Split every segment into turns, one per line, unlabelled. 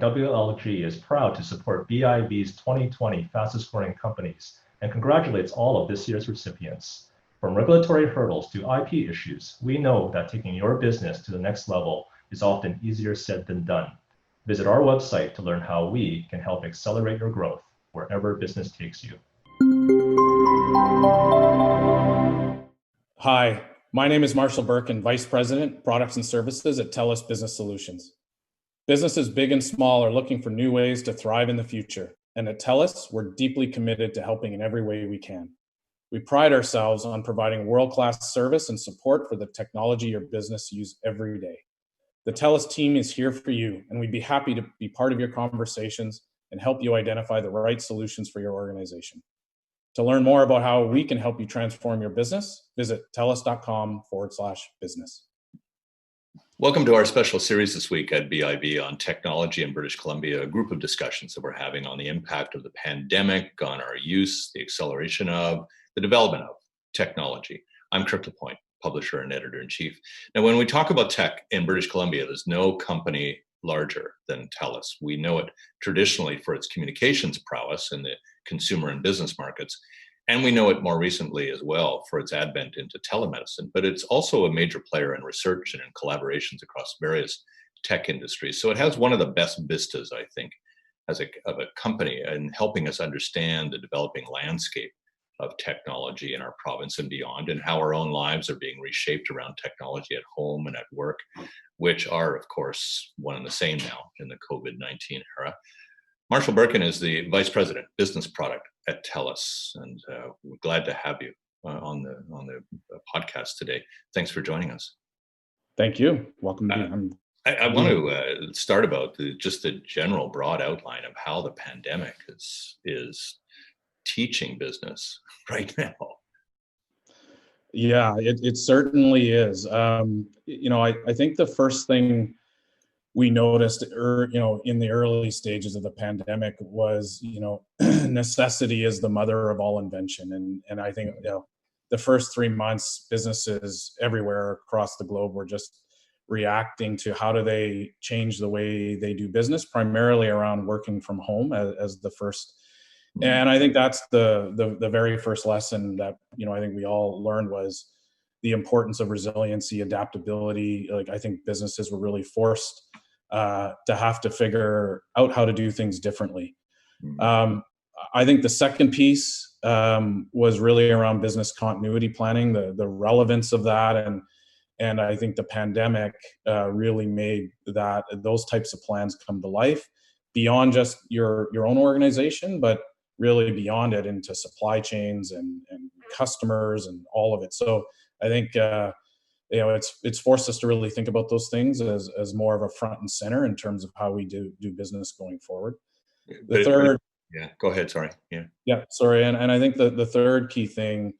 WLG is proud to support BIV's 2020 Fastest Growing Companies and congratulates all of this year's recipients. From regulatory hurdles to IP issues, we know that taking your business to the next level is often easier said than done. Visit our website to learn how we can help accelerate your growth wherever business takes you.
Hi, my name is Marshall Berkin, Vice President, Products and Services at Telus Business Solutions. Businesses big and small are looking for new ways to thrive in the future. And at Telus, we're deeply committed to helping in every way we can. We pride ourselves on providing world-class service and support for the technology your business uses every day. The Telus team is here for you, and we'd be happy to be part of your conversations and help you identify the right solutions for your organization. To learn more about how we can help you transform your business, visit telus.com/business.
Welcome to our special series this week at BIV on technology in British Columbia, a group of discussions that we're having on the impact of the pandemic, on our use, the acceleration of, the development of technology. I'm Kirk LaPointe, publisher and editor-in-chief. Now, when we talk about tech in British Columbia, there's no company larger than Telus. We know it traditionally for its communications prowess in the consumer and business markets, and we know it more recently as well for its advent into telemedicine, but it's also a major player in research and in collaborations across various tech industries. So it has one of the best vistas, I think, of a company in helping us understand the developing landscape of technology in our province and beyond, and how our own lives are being reshaped around technology at home and at work, which are, of course, one and the same now in the COVID-19 era. Marshall Berkin is the Vice President, Business Product at Telus, and we're glad to have you on the podcast today. Thanks for joining us.
Thank you. Welcome.
I want to start about just the general broad outline of how the pandemic is teaching business right now.
Yeah, it certainly is. I think the first thing we noticed, in the early stages of the pandemic was, necessity is the mother of all invention. And I think, the first 3 months, businesses everywhere across the globe were just reacting to how do they change the way they do business, primarily around working from home as the first. And I think that's the very first lesson that, I think we all learned was the importance of resiliency, adaptability. Like, I think businesses were really forced to have to figure out how to do things differently. I think the second piece was really around business continuity planning, the relevance of that. And I think the pandemic really made those types of plans come to life beyond just your own organization, but really beyond it into supply chains and customers and all of it. So I think it's forced us to really think about those things as more of a front and center in terms of how we do business going forward. The third,
go ahead. Sorry.
Sorry. And I think the third key thing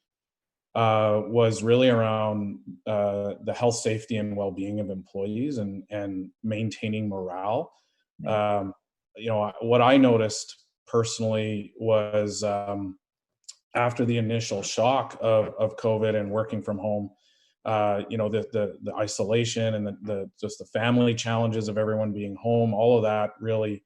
was really around the health, safety, and well-being of employees and maintaining morale. What I noticed personally was after the initial shock of COVID and working from home, the isolation and just the family challenges of everyone being home, all of that really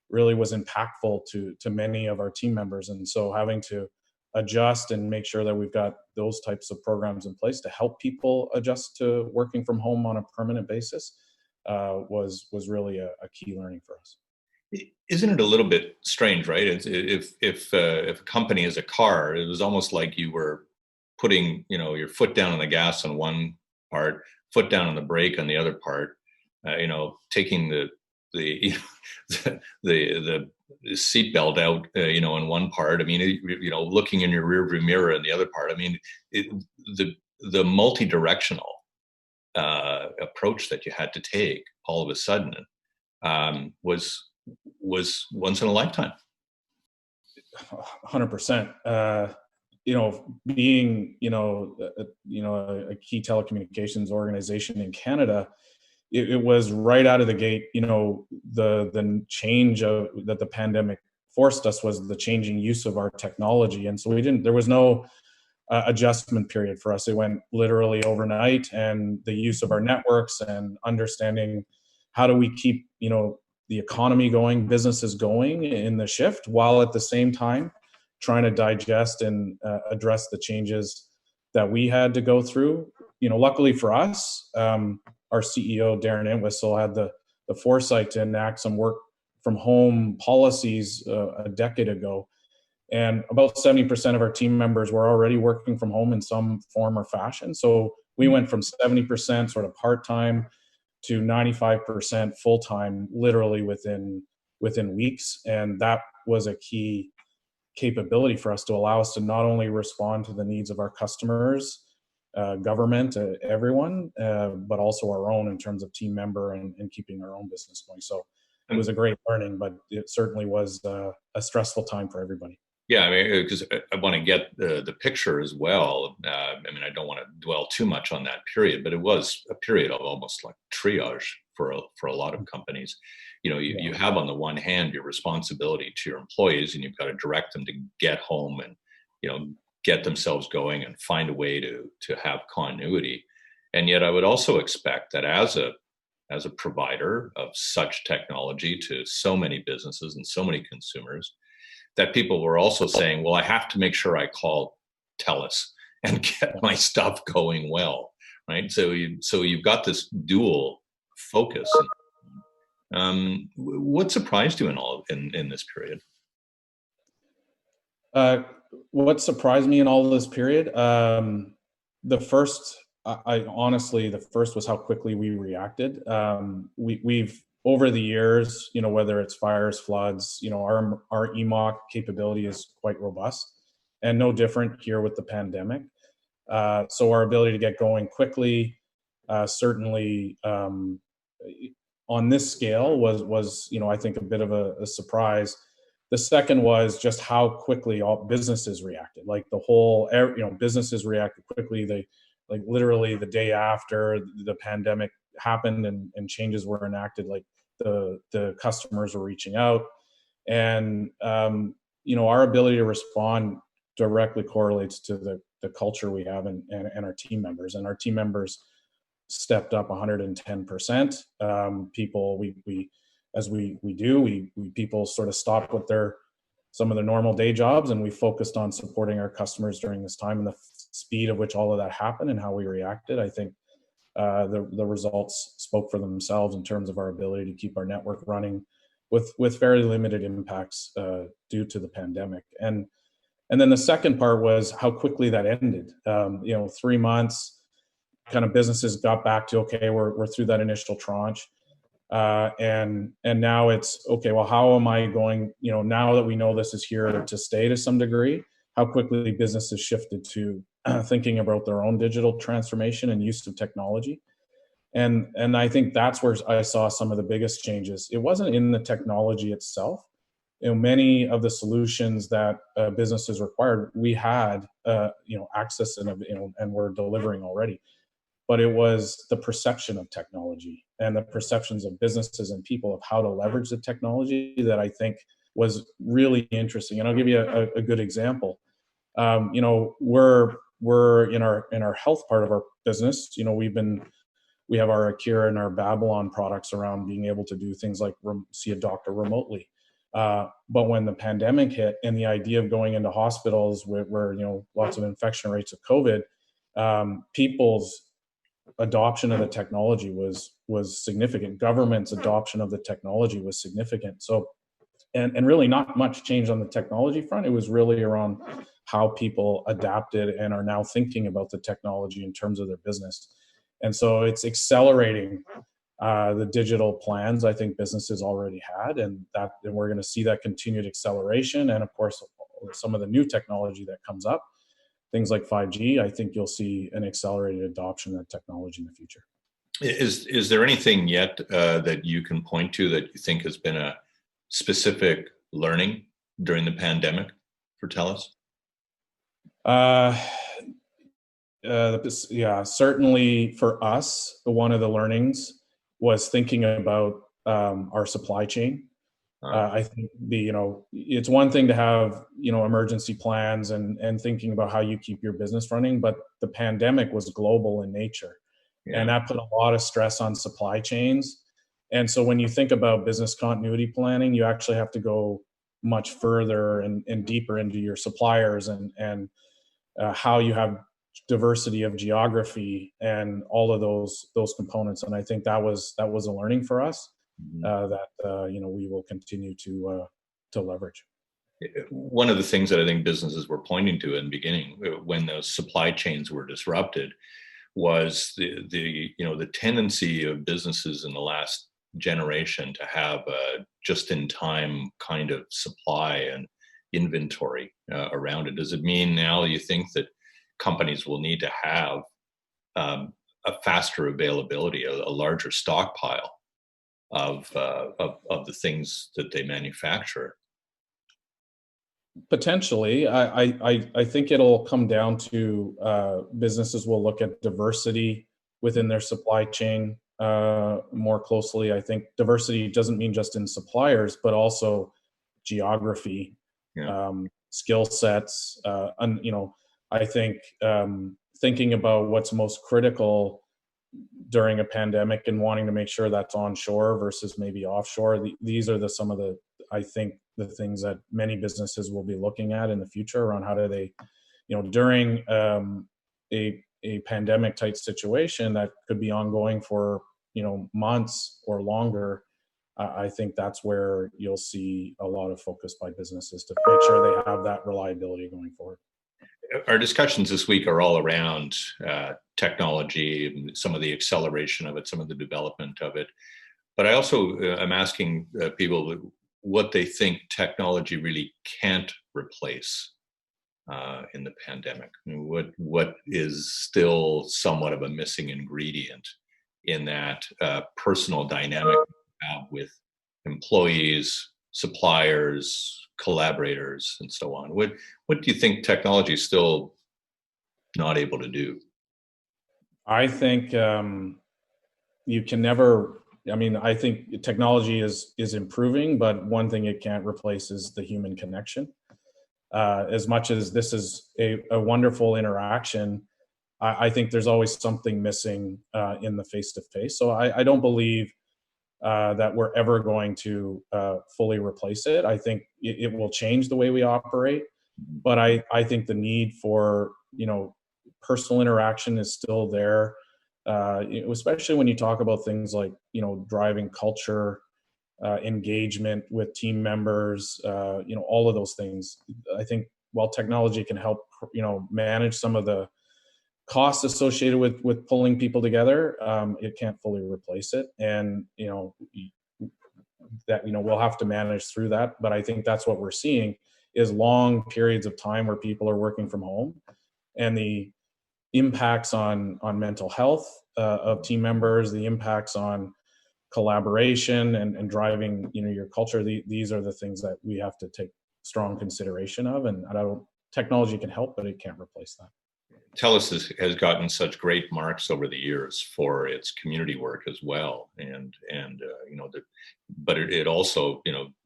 was impactful to many of our team members. And so having to adjust and make sure that we've got those types of programs in place to help people adjust to working from home on a permanent basis was really a key learning for us.
Isn't it a little bit strange, right? If a company is a car, it was almost like you were putting, your foot down on the gas on one part, foot down on the brake on the other part, taking the seatbelt out, in one part. I mean, looking in your rearview mirror in the other part. I mean, the multi-directional approach that you had to take all of a sudden was once in a lifetime.
100%. Being a key telecommunications organization in Canada, it was right out of the gate. The change that the pandemic forced us was the changing use of our technology, and so there was no adjustment period for us. It went literally overnight, and the use of our networks and understanding how do we keep the economy going, businesses going in the shift, while at the same time trying to digest and address the changes that we had to go through. Luckily for us, our CEO, Darren Entwistle, had the foresight to enact some work from home policies a decade ago. And about 70% of our team members were already working from home in some form or fashion. So we went from 70% sort of part-time to 95% full-time, literally within weeks. And that was a key capability for us to allow us to not only respond to the needs of our customers, government, everyone, but also our own in terms of team member and keeping our own business going. So it was a great learning, but it certainly was a stressful time for everybody.
Yeah, I mean, because I want to get the picture as well. I don't want to dwell too much on that period, but it was a period of almost like triage for a lot of companies. You have on the one hand your responsibility to your employees, and you've got to direct them to get home and get themselves going and find a way to have continuity. And yet, I would also expect that as a provider of such technology to so many businesses and so many consumers, that people were also saying, well, I have to make sure I call Telus and get my stuff going well, right? So you've got this dual focus. What surprised you in this period?
What surprised me in all of this period, the first was how quickly we reacted. We've over the years, whether it's fires, floods, our EMOC capability is quite robust, and no different here with the pandemic. So our ability to get going quickly, certainly on this scale was I think a bit of a surprise. The second was just how quickly all businesses reacted. Like businesses reacted quickly. They literally the day after the pandemic happened and changes were enacted, like the customers were reaching out, and our ability to respond directly correlates to the culture we have and our team members. And our team members stepped up 110%. People people sort of stopped with some of their normal day jobs, and we focused on supporting our customers during this time, and the speed of which all of that happened and how we reacted. I think the results spoke for themselves in terms of our ability to keep our network running with fairly limited impacts due to the pandemic. And then the second part was how quickly that ended. 3 months, kind of businesses got back to, okay, we're through that initial tranche. And now it's, okay, well, how am I going, now that we know this is here to stay to some degree, how quickly businesses shifted to thinking about their own digital transformation and use of technology. And I think that's where I saw some of the biggest changes. It wasn't in the technology itself. Many of the solutions that businesses required, we had, access and we're delivering already. But it was the perception of technology and the perceptions of businesses and people of how to leverage the technology that I think was really interesting. And I'll give you a good example. We're in our health part of our business. We have our Akira and our Babylon products around being able to do things like see a doctor remotely. But when the pandemic hit and the idea of going into hospitals where lots of infection rates of COVID, people's adoption of the technology was significant. Government's adoption of the technology was significant. So, and really not much change on the technology front. It was really around how people adapted and are now thinking about the technology in terms of their business. And so it's accelerating the digital plans I think businesses already had, and we're going to see that continued acceleration. And of course, some of the new technology that comes up, things like 5G, I think you'll see an accelerated adoption of technology in the future.
Is there anything yet that you can point to that you think has been a specific learning during the pandemic for Telus?
Certainly for us, one of the learnings was thinking about our supply chain. I think it's one thing to have, emergency plans and thinking about how you keep your business running, but the pandemic was global in nature. Yeah. And that put a lot of stress on supply chains And so when you think about business continuity planning, you actually have to go much further and deeper into your suppliers and how you have diversity of geography and all of those components. And I think that was a learning for us that we will continue to leverage.
One of the things that I think businesses were pointing to in the beginning, when those supply chains were disrupted, was the tendency of businesses in the last generation to have a just-in-time kind of supply and inventory around it. Does it mean now you think that companies will need to have a faster availability, a larger stockpile of the things that they manufacture?
Potentially, I think it'll come down to businesses will look at diversity within their supply chain more closely. I think diversity doesn't mean just in suppliers, but also geography, skill sets. I think thinking about what's most critical during a pandemic and wanting to make sure that's onshore versus maybe offshore. These are some of the, I think, the things that many businesses will be looking at in the future around how do they, during a pandemic type situation that could be ongoing for, months or longer. I think that's where you'll see a lot of focus by businesses to make sure they have that reliability going forward.
Our discussions this week are all around technology, some of the acceleration of it, some of the development of it. But I also am asking people what they think technology really can't replace in the pandemic. What is still somewhat of a missing ingredient in that personal dynamic we have with employees, suppliers, collaborators, and so on. What do you think technology is still not able to do?
I think you can never. I think technology is improving, but one thing it can't replace is the human connection. As much as this is a wonderful interaction, I think there's always something missing in the face-to-face. So I don't believe that we're ever going to fully replace it. I think it will change the way we operate, but I think the need for personal interaction is still there. Especially when you talk about things like driving culture, engagement with team members, all of those things. I think while technology can help manage some of the costs associated with pulling people together, it can't fully replace it, and that we'll have to manage through that. But I think that's what we're seeing is long periods of time where people are working from home, and the impacts on mental health of team members, the impacts on collaboration and driving your culture. These are the things that we have to take strong consideration of, and technology can help, but it can't replace that.
Telus has gotten such great marks over the years for its community work as well, but it also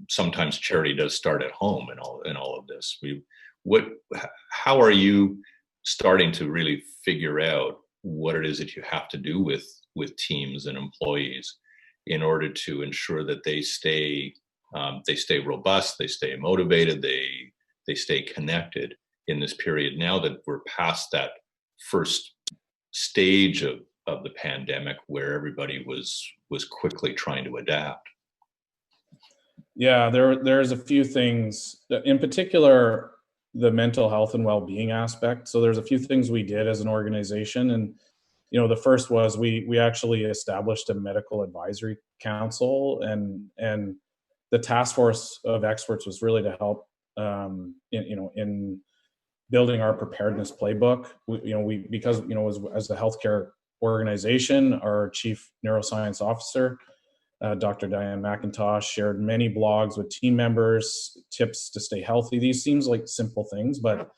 sometimes charity does start at home in all of this. How are you starting to really figure out what it is that you have to do with teams and employees in order to ensure that they stay robust, they stay motivated, they stay connected in this period now that we're past that first stage of the pandemic where everybody was quickly trying to adapt?
Yeah, there's a few things, in particular, the mental health and well-being aspect. So there's a few things we did as an organization, and the first was we actually established a medical advisory council, and the task force of experts was really to help in building our preparedness playbook. Because as a healthcare organization, our chief neuroscience officer, Dr. Diane McIntosh, shared many blogs with team members, tips to stay healthy. These seems like simple things, but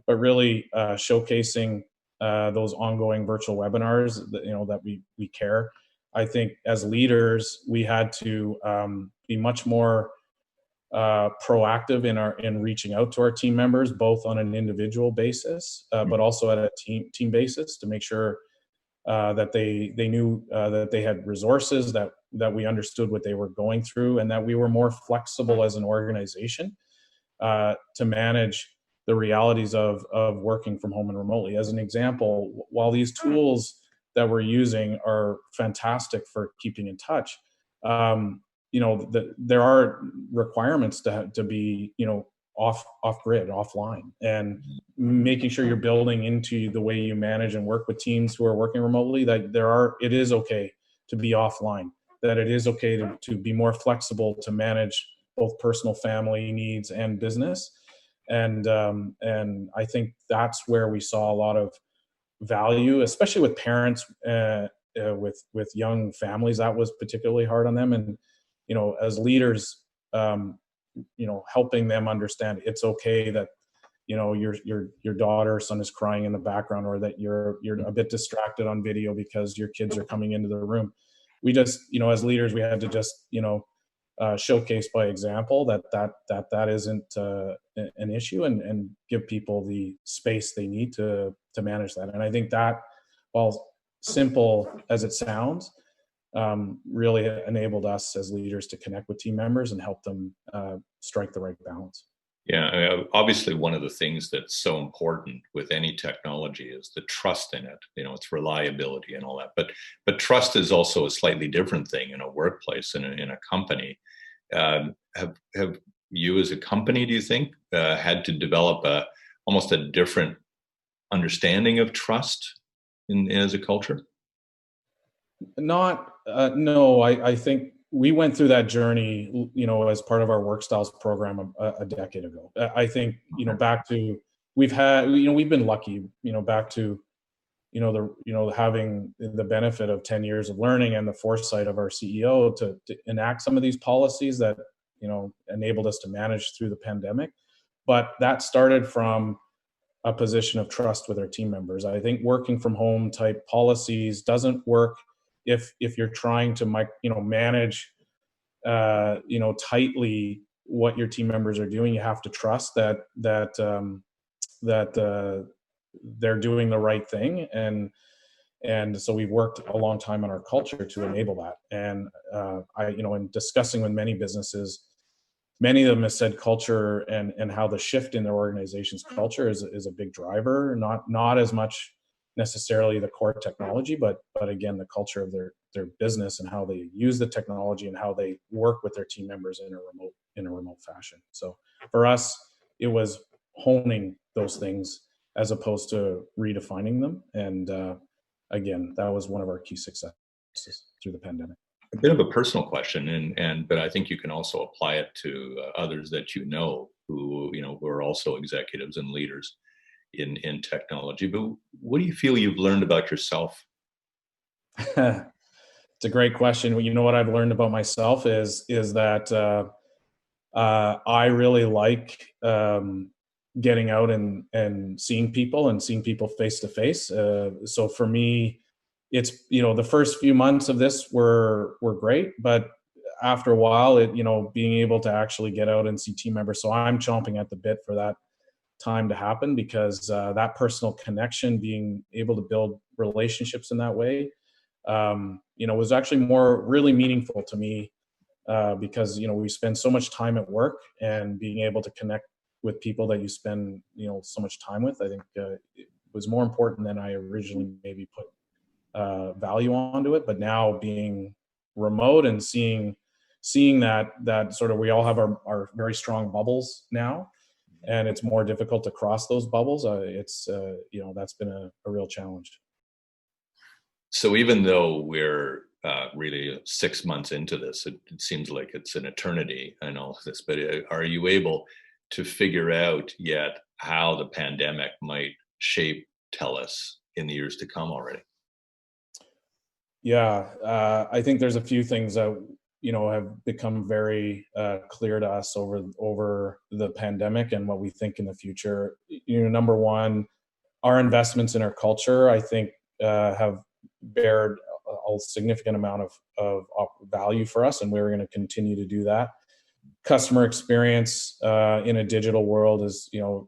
really showcasing those ongoing virtual webinars that we care. I think as leaders, we had to be much more proactive in reaching out to our team members, both on an individual basis, but also at a team basis, to make sure that they knew that they had resources that that we understood what they were going through, and that we were more flexible as an organization to manage the realities of working from home and remotely. As an example, while these tools that we're using are fantastic for keeping in touch, there are requirements to be, off grid, offline, and making sure you're building into the way you manage and work with teams who are working remotely, that it is okay to be offline, that it is okay to be more flexible to manage both personal family needs and business. And I think that's where we saw a lot of value, especially with parents, with young families. That was particularly hard on them. And, as leaders, helping them understand it's okay that, your daughter or son is crying in the background, or that you're a bit distracted on video because your kids are coming into the room. We just, as leaders, we had to just, showcase by example that isn't an issue, and give people the space they need to manage that. And I think that, while simple as it sounds, really enabled us as leaders to connect with team members and help them strike the right balance.
Yeah, I mean, obviously one of the things that's so important with any technology is the trust in it. Its reliability and all that. But trust is also a slightly different thing in a workplace, in a company. Have you, as a company, do you think, had to develop almost a different understanding of trust as a culture?
No, I think we went through that journey, as part of our work styles program a decade ago. I think, back to, we've been lucky, back to, having the benefit of 10 years of learning and the foresight of our CEO to enact some of these policies that, enabled us to manage through the pandemic. But that started from a position of trust with our team members. I think working from home type policies doesn't work if you're trying to manage tightly what your team members are doing. You have to trust that they're doing the right thing, and so we've worked a long time on our culture to enable that. And in discussing with many businesses, many of them have said culture and how the shift in their organization's culture is a big driver, not as much necessarily the core technology, but again, the culture of their business and how they use the technology and how they work with their team members in a remote fashion. So for us, it was honing those things as opposed to redefining them. And again, that was one of our key successes through the pandemic.
A bit of a personal question, but I think you can also apply it to others that who are also executives and leaders in technology. But what do you feel you've learned about yourself?
It's a great question. Well, what I've learned about myself is that I really like getting out and seeing people face to face. So for me, it's, the first few months of this were great, but after a while, being able to actually get out and see team members. So I'm chomping at the bit for that time to happen, because that personal connection, being able to build relationships in that way, was actually really meaningful to me, because, we spend so much time at work, and being able to connect with people that you spend, so much time with, I think it was more important than I originally maybe put value onto it. But now, being remote and seeing that sort of, we all have our very strong bubbles now, and it's more difficult to cross those bubbles. That's been a real challenge.
So even though we're really 6 months into this, it seems like it's an eternity and all of this, but are you able to figure out yet how the pandemic might shape Telus in the years to come already?
Yeah, I think there's a few things that have become very clear to us over the pandemic and what we think in the future. Number one, our investments in our culture, I think, have bared a significant amount of value for us, and we're going to continue to do that. Customer experience in a digital world is going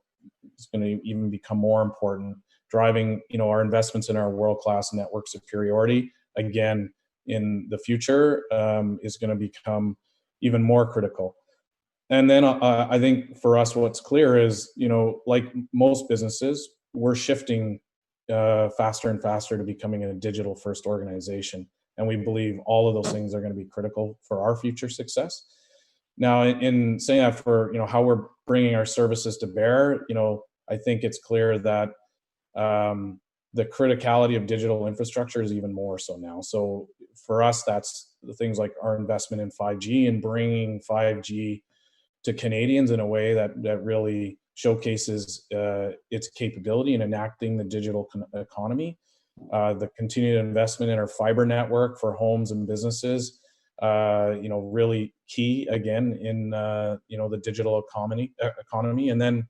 to even become more important. Driving our investments in our world-class network superiority, again, in the future is going to become even more critical. And then I think for us, what's clear is, like most businesses, we're shifting faster and faster to becoming a digital first organization. And we believe all of those things are going to be critical for our future success. Now, in saying that, for how we're bringing our services to bear, I think it's clear that the criticality of digital infrastructure is even more so now. So for us, that's the things like our investment in 5G and bringing 5G to Canadians in a way that really showcases its capability in enacting the digital economy. The continued investment in our fiber network for homes and businesses, really key again in the digital economy. And then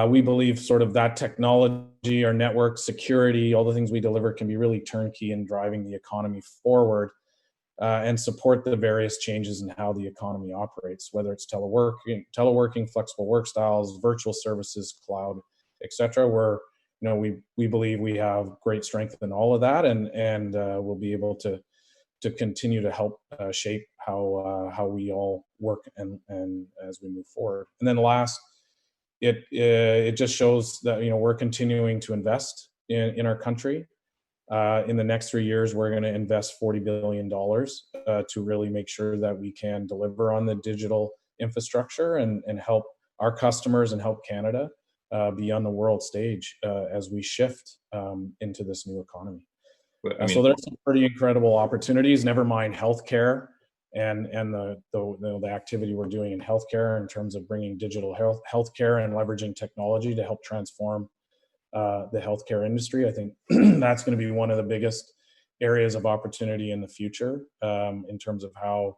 we believe sort of that technology, our network security, all the things we deliver can be really turnkey in driving the economy forward. And support the various changes in how the economy operates, whether it's teleworking, flexible work styles, virtual services, cloud, etc. Where we believe we have great strength in all of that, and we'll be able to continue to help shape how we all work and as we move forward. And then last, it just shows that we're continuing to invest in our country. In the next 3 years, we're going to invest $40 billion to really make sure that we can deliver on the digital infrastructure and help our customers and help Canada be on the world stage as we shift into this new economy. So there's some pretty incredible opportunities, never mind healthcare and the activity we're doing in healthcare in terms of bringing digital healthcare and leveraging technology to help transform the healthcare industry. I think that's going to be one of the biggest areas of opportunity in the future in terms of how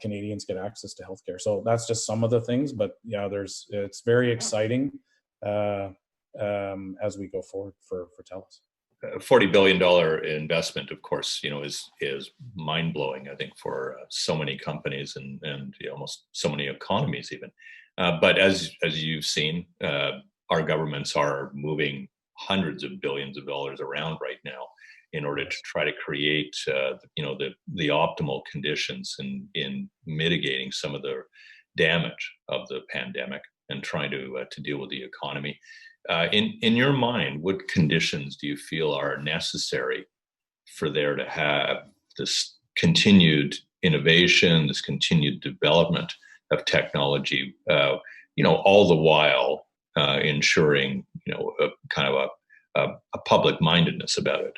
Canadians get access to healthcare. So that's just some of the things, but it's very exciting as we go forward for Telus.
$40 billion investment, of course, is mind blowing. I think for so many companies and almost so many economies even. But as you've seen. Our governments are moving hundreds of billions of dollars around right now in order to try to create, the optimal conditions in mitigating some of the damage of the pandemic and trying to deal with the economy. In your mind, what conditions do you feel are necessary for there to have this continued innovation, this continued development of technology, all the while ensuring, a kind of a public mindedness about it?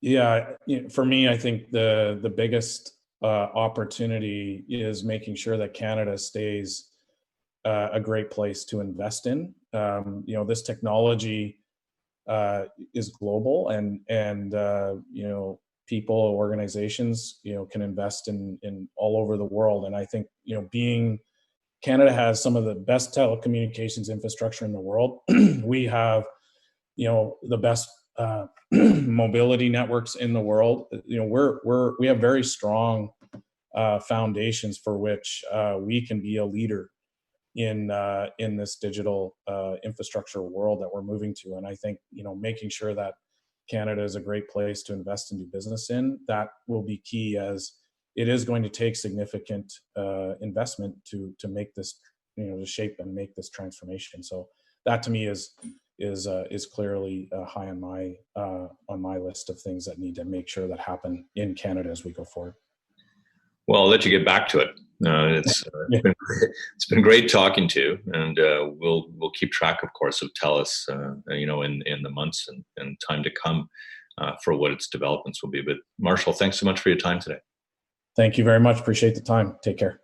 Yeah, for me, I think the biggest opportunity is making sure that Canada stays a great place to invest in. This technology is global, and people, organizations, can invest in all over the world. And I think Canada has some of the best telecommunications infrastructure in the world. We have, the best mobility networks in the world. We have very strong foundations for which we can be a leader in this digital infrastructure world that we're moving to. And I think making sure that Canada is a great place to invest and do business in, that will be key, as it is going to take significant investment to make this, to shape and make this transformation. So that to me is clearly high on my list of things that need to make sure that happen in Canada as we go forward.
Well, I'll let you get back to it. It's been great talking to you, and we'll keep track, of course, of Telus, in the months and time to come for what its developments will be. But Marshall, thanks so much for your time today.
Thank you very much. Appreciate the time. Take care.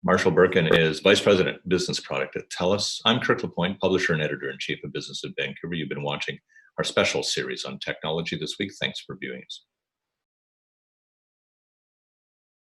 Marshall Berkin is Vice President, Business Product at Telus. I'm Kirk LaPointe, Publisher and Editor-in-Chief of Business at Vancouver. You've been watching our special series on technology this week. Thanks for viewing us.